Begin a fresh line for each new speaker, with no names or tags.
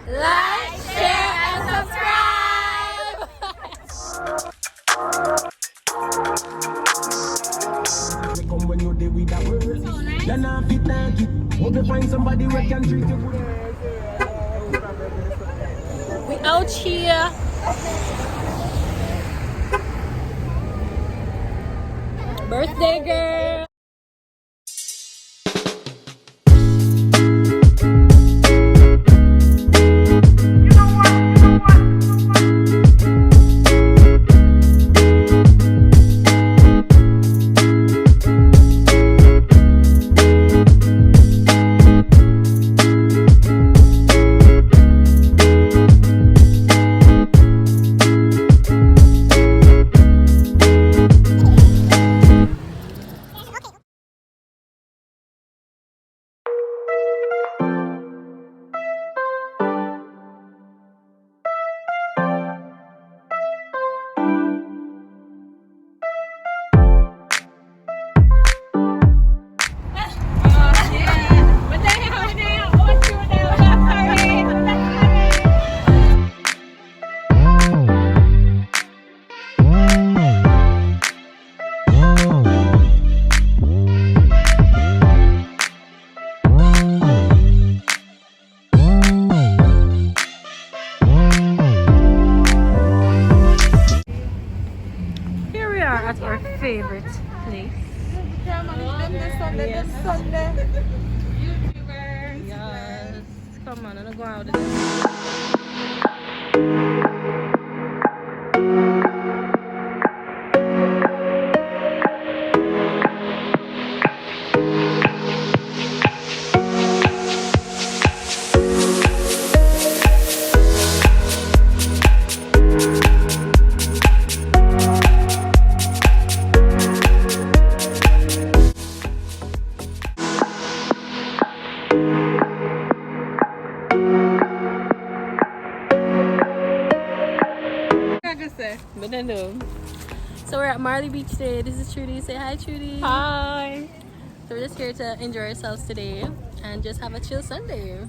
like, share, and subscribe!
Come when you deal with that world. You're not fit like it. Hope you find somebody who can treat you good.
We out here. Birthday girl. At our favorite place. Yes. YouTubers. Yes. Come on, I'm gonna go out with this. So we're at Marley Beach today. This is Trudy. Say hi, Trudy.
Hi.
So we're just here to enjoy ourselves today and just have a chill Sunday.